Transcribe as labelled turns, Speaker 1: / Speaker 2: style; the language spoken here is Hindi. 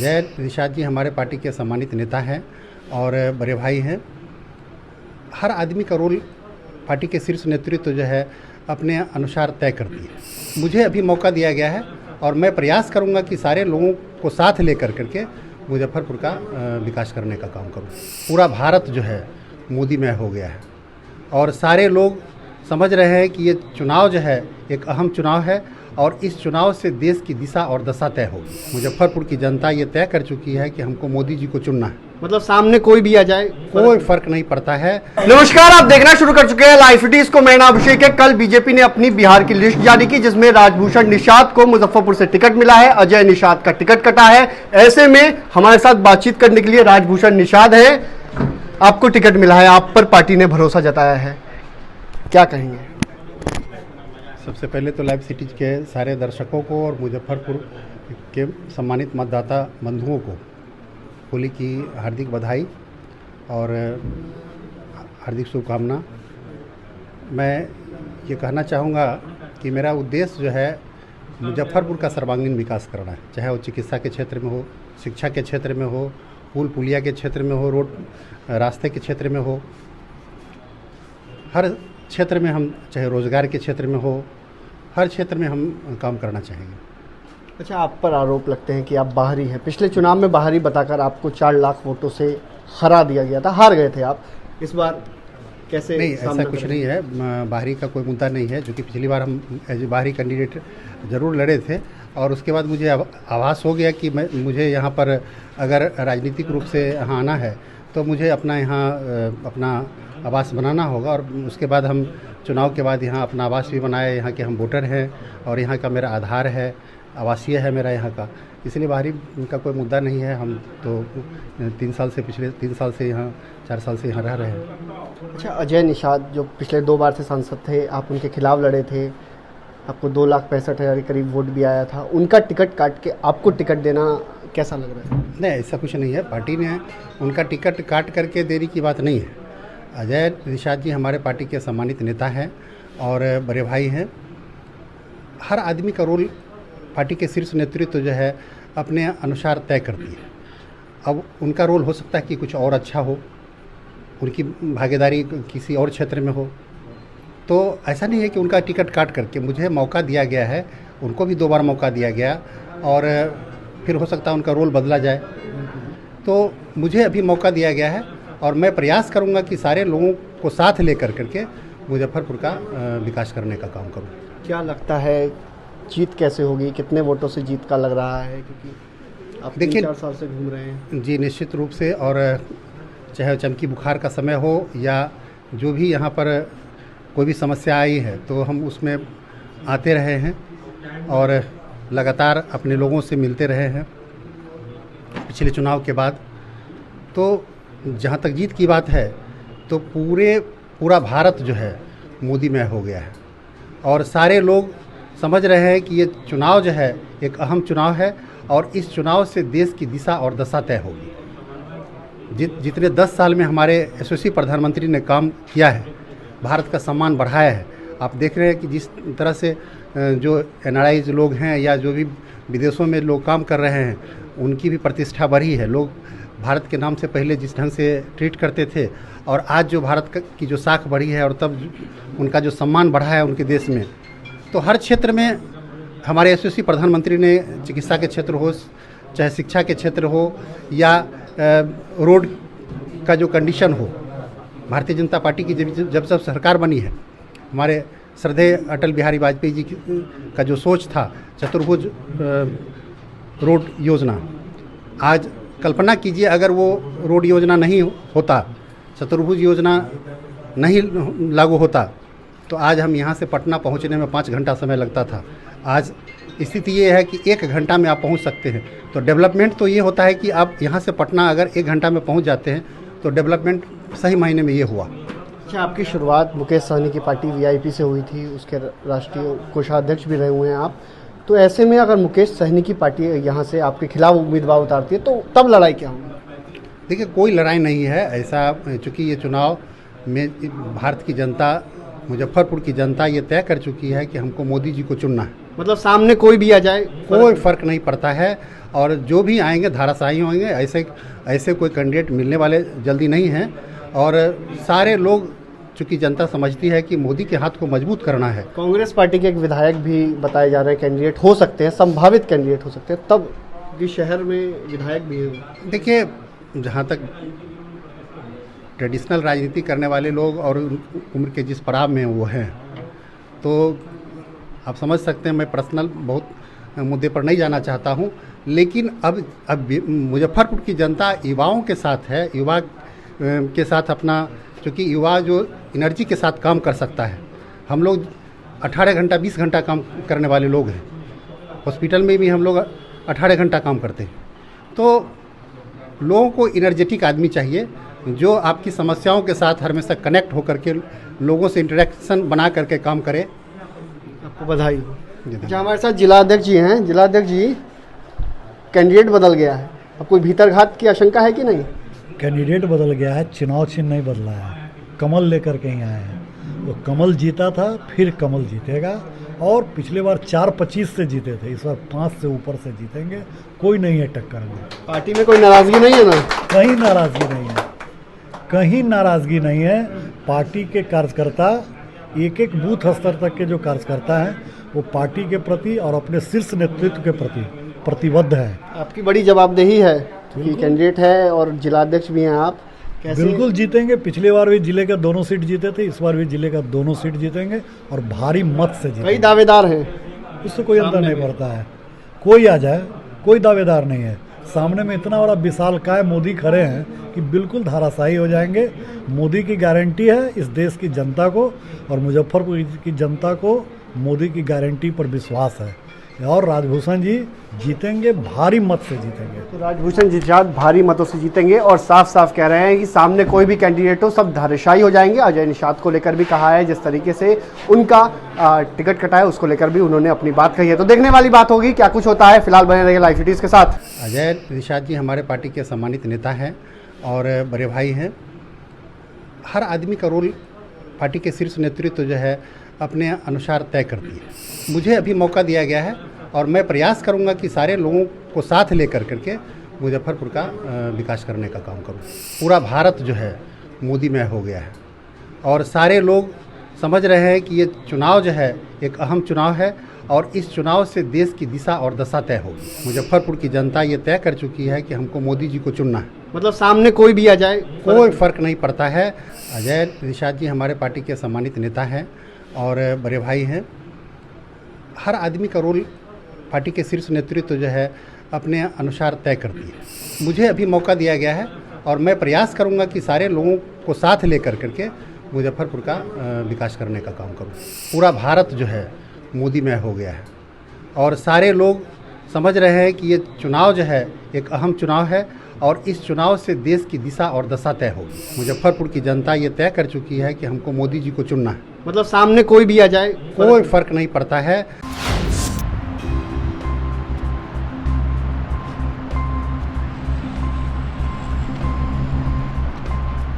Speaker 1: अजय निषाद जी हमारे पार्टी के सम्मानित नेता हैं और बड़े भाई हैं। हर आदमी का रोल पार्टी के शीर्ष नेतृत्व जो है अपने अनुसार तय करती है। मुझे अभी मौका दिया गया है और मैं प्रयास करूंगा कि सारे लोगों को साथ लेकर करके मुजफ्फरपुर का विकास करने का काम करूं। पूरा भारत जो है मोदीमय हो गया है और सारे लोग समझ रहे हैं कि ये चुनाव जो है एक अहम चुनाव है और इस चुनाव से देश की दिशा और दशा तय होगी। मुजफ्फरपुर की जनता ये तय कर चुकी है कि हमको मोदी जी को चुनना है।
Speaker 2: मतलब सामने कोई भी आ जाए
Speaker 1: कोई फर्क नहीं पड़ता है।
Speaker 2: नमस्कार, आप देखना शुरू कर चुके हैं लाइव सिटी। इसको मैं नाम अभिषेक है। कल बीजेपी ने अपनी बिहार की लिस्ट जारी की जिसमें राजभूषण निषाद को मुजफ्फरपुर से टिकट मिला है, अजय निषाद का टिकट कटा है। ऐसे में हमारे साथ बातचीत करने के लिए राजभूषण निषाद है। आपको टिकट मिला है, आप पर पार्टी ने भरोसा जताया है, क्या कहेंगे?
Speaker 1: सबसे पहले तो लाइव सिटी के सारे दर्शकों को और मुजफ्फरपुर के सम्मानित मतदाता बंधुओं को होली की हार्दिक बधाई और हार्दिक शुभकामना। मैं ये कहना चाहूँगा कि मेरा उद्देश्य जो है मुजफ्फरपुर का सर्वांगीण विकास करना है, चाहे वो चिकित्सा के क्षेत्र में हो, शिक्षा के क्षेत्र में हो, पुल पुलिया के क्षेत्र में हो, रोड रास्ते के क्षेत्र में हो, हर क्षेत्र में हम, चाहे रोजगार के क्षेत्र में हो, हर क्षेत्र में हम काम करना चाहेंगे।
Speaker 2: अच्छा, आप पर आरोप लगते हैं कि आप बाहरी हैं। पिछले चुनाव में बाहरी बताकर आपको 4 लाख वोटों से हरा दिया गया था, हार गए थे आप। इस बार कैसे?
Speaker 1: नहीं, ऐसा कुछ नहीं है, बाहरी का कोई मुद्दा नहीं है। जो कि पिछली बार हम एज बाहरी कैंडिडेट ज़रूर लड़े थे और उसके बाद मुझे आभास हो गया कि मुझे यहाँ पर अगर राजनीतिक रूप से यहाँ आना है तो मुझे अपना यहाँ अपना आवास बनाना होगा और उसके बाद हम चुनाव के बाद यहाँ अपना आवास भी बनाए। यहाँ के हम वोटर हैं और यहाँ का मेरा आधार है, आवासीय है मेरा यहाँ का, इसलिए बाहरी का कोई मुद्दा नहीं है। हम तो 3 साल से, पिछले 3 साल से यहाँ, 4 साल से यहाँ रह रहे हैं।
Speaker 2: अच्छा, अजय निषाद जो पिछले 2 बार से सांसद थे, आप उनके खिलाफ लड़े थे, आपको 2,65,000 के करीब वोट भी आया था। उनका टिकट काट के आपको टिकट देना कैसा लग रहा है?
Speaker 1: नहीं, ऐसा कुछ नहीं है। पार्टी ने उनका टिकट काट करके देरी की बात नहीं है। अजय निषाद जी हमारे पार्टी के सम्मानित नेता हैं और बड़े भाई हैं। हर आदमी का रोल पार्टी के शीर्ष नेतृत्व जो है अपने अनुसार तय करती है। अब उनका रोल हो सकता है कि कुछ और अच्छा हो, उनकी भागीदारी किसी और क्षेत्र में हो, तो ऐसा नहीं है कि उनका टिकट काट करके मुझे मौका दिया गया है, उनको भी 2 बार मौका दिया गया और फिर हो सकता है उनका रोल बदला जाए। तो मुझे अभी मौका दिया गया है और मैं प्रयास करूंगा कि सारे लोगों को साथ लेकर करके मुजफ्फरपुर का विकास करने का काम करूं।
Speaker 2: क्या लगता है जीत कैसे होगी? कितने वोटों से जीत का लग रहा है? क्योंकि आप 3-4 साल से घूम रहे हैं।
Speaker 1: जी, निश्चित रूप से, और चाहे चमकी बुखार का समय हो या जो भी यहाँ पर कोई भी समस्या आई है तो हम उसमें आते रहे हैं और लगातार अपने लोगों से मिलते रहे हैं पिछले चुनाव के बाद। तो जहाँ तक जीत की बात है तो पूरा भारत जो है मोदीमय हो गया है और सारे लोग समझ रहे हैं कि ये चुनाव जो है एक अहम चुनाव है और इस चुनाव से देश की दिशा और दशा तय होगी। जितने 10 साल में हमारे यशस्वी प्रधानमंत्री ने काम किया है, भारत का सम्मान बढ़ाया है। आप देख रहे हैं कि जिस तरह से जो NRIs लोग हैं या जो भी विदेशों में लोग काम कर रहे हैं उनकी भी प्रतिष्ठा बढ़ी है। लोग भारत के नाम से पहले जिस ढंग से ट्रीट करते थे और आज जो भारत की जो साख बढ़ी है और तब उनका जो सम्मान बढ़ा है उनके देश में, तो हर क्षेत्र में हमारे यशस्वी प्रधानमंत्री ने, चिकित्सा के क्षेत्र हो, चाहे शिक्षा के क्षेत्र हो या रोड का जो कंडीशन हो, भारतीय जनता पार्टी की जब सरकार बनी है, हमारे श्रद्धेय अटल बिहारी वाजपेयी जी का जो सोच था चतुर्भुज रोड योजना, आज कल्पना कीजिए अगर वो रोड योजना नहीं होता, चतुर्भुज योजना नहीं लागू होता तो आज हम यहाँ से पटना पहुँचने में 5 घंटा समय लगता था। आज स्थिति ये है कि 1 घंटा में आप पहुँच सकते हैं। तो डेवलपमेंट तो ये होता है कि आप यहाँ से पटना अगर 1 घंटा में पहुँच जाते हैं तो डेवलपमेंट सही मायने में ये हुआ।
Speaker 2: अच्छा, आपकी शुरुआत मुकेश सहनी की पार्टी VIP से हुई थी, उसके राष्ट्रीय कोषाध्यक्ष भी रहे हुए हैं आप। तो ऐसे में अगर मुकेश सहनी की पार्टी यहाँ से आपके खिलाफ उम्मीदवार उतारती है तो तब लड़ाई क्या होगी?
Speaker 1: देखिए, कोई लड़ाई नहीं है ऐसा, चूँकि ये चुनाव में भारत की जनता मुजफ्फरपुर की जनता ये तय कर चुकी है कि हमको मोदी जी को चुनना है।
Speaker 2: मतलब सामने कोई भी आ जाए
Speaker 1: कोई फ़र्क नहीं पड़ता है, और जो भी आएंगे धाराशाही होंगे। ऐसे कोई कैंडिडेट मिलने वाले जल्दी नहीं हैं। और सारे लोग, चूँकि जनता समझती है कि मोदी के हाथ को मजबूत करना है।
Speaker 2: कांग्रेस पार्टी के एक विधायक भी बताए जा रहे हैं कैंडिडेट हो सकते हैं, संभावित कैंडिडेट हो सकते हैं, तब कि शहर में विधायक भी है।
Speaker 1: देखिए, जहाँ तक ट्रेडिशनल राजनीति करने वाले लोग और उम्र के जिस पड़ाव में वो हैं, तो आप समझ सकते हैं, मैं पर्सनल बहुत मुद्दे पर नहीं जाना चाहता हूँ। लेकिन अब मुजफ्फरपुर की जनता युवाओं के साथ है, युवा के साथ अपना, क्योंकि युवा जो एनर्जी के साथ काम कर सकता है। हम लोग 18 घंटा 20 घंटा काम करने वाले लोग हैं। हॉस्पिटल में भी हम लोग 18 घंटा काम करते हैं। तो लोगों को एनर्जेटिक आदमी चाहिए, जो आपकी समस्याओं के साथ हमेशा कनेक्ट होकर के लोगों से इंटरेक्शन बना करके काम करे।
Speaker 2: आपको बधाई। अच्छा, हमारे साथ जिलाध्यक्ष जी हैं। जिलाध्यक्ष जी, कैंडिडेट बदल गया है, अब कोई भीतरघात की आशंका है कि नहीं?
Speaker 3: कैंडिडेट बदल गया है, चुनाव चिन्ह नहीं बदला है। कमल लेकर के ही आए हैं। तो कमल जीता था, फिर कमल जीतेगा। और पिछले बार 4-25 से जीते थे, इस बार 5 से ऊपर से जीतेंगे। कोई नहीं है टक्कर में।
Speaker 2: पार्टी में कोई नाराजगी नहीं है ना?
Speaker 3: कहीं नाराजगी नहीं है, कहीं नाराजगी नहीं है। पार्टी के कार्यकर्ता, एक एक बूथ स्तर तक के जो कार्यकर्ता हैं, वो पार्टी के प्रति और अपने शीर्ष नेतृत्व के प्रति प्रतिबद्ध है।
Speaker 2: आपकी बड़ी जवाबदेही है कि कैंडिडेट है और जिलाध्यक्ष भी हैं आप। कैसे?
Speaker 3: बिल्कुल जीतेंगे। पिछली बार भी जिले के दोनों सीट जीते थे, इस बार भी जिले का दोनों सीट जीतेंगे और भारी मत से जीतेंगे।
Speaker 2: कई दावेदार हैं,
Speaker 3: उससे कोई अंतर नहीं पड़ता है। कोई आ जाए, कोई दावेदार नहीं है। सामने में इतना बड़ा विशालकाय मोदी खड़े हैं कि बिल्कुल धाराशाही हो जाएंगे। मोदी की गारंटी है इस देश की जनता को, और मुजफ्फरपुर की जनता को मोदी की गारंटी पर विश्वास है। और राजभूषण जी जीतेंगे, भारी मत से जीतेंगे।
Speaker 2: तो राजभूषण जी भारी मतों से जीतेंगे और साफ साफ कह रहे हैं कि सामने कोई भी कैंडिडेट हो, सब धाराशाही हो जाएंगे। अजय निषाद को लेकर भी कहा है, जिस तरीके से उनका टिकट कटा है उसको लेकर भी उन्होंने अपनी बात कही है। तो देखने वाली बात होगी क्या कुछ होता है। फिलहाल बने रहिए लाइव सिटीज के साथ।
Speaker 1: अजय निषाद जी हमारे पार्टी के सम्मानित नेता हैं और बड़े भाई हैं। हर आदमी का रोल पार्टी के शीर्ष नेतृत्व जो है अपने अनुसार तय करती है। मुझे अभी मौका दिया गया है और मैं प्रयास करूंगा कि सारे लोगों को साथ लेकर करके मुजफ्फरपुर का विकास करने का काम करूं। पूरा भारत जो है मोदीमय हो गया है और सारे लोग समझ रहे हैं कि ये चुनाव जो है एक अहम चुनाव है और इस चुनाव से देश की दिशा और दशा तय होगी। मुजफ्फरपुर की जनता ये तय कर चुकी है कि हमको मोदी जी को चुनना है।
Speaker 2: मतलब सामने कोई भी आ जाए
Speaker 1: कोई फ़र्क नहीं पड़ता है। अजय निषाद जी हमारे पार्टी के सम्मानित नेता हैं और बड़े भाई हैं। हर आदमी का रोल पार्टी के शीर्ष नेतृत्व जो है अपने अनुसार तय करती है। मुझे अभी मौका दिया गया है और मैं प्रयास करूंगा कि सारे लोगों को साथ लेकर करके मुजफ्फरपुर का विकास करने का काम करूं। पूरा भारत जो है मोदीमय हो गया है और सारे लोग समझ रहे हैं कि ये चुनाव जो है एक अहम चुनाव है और इस चुनाव से देश की दिशा और दशा तय होगी। मुजफ्फरपुर की जनता ये तय कर चुकी है कि हमको मोदी जी को चुनना है।
Speaker 2: मतलब सामने कोई भी आ जाए
Speaker 1: कोई फ़र्क नहीं पड़ता है।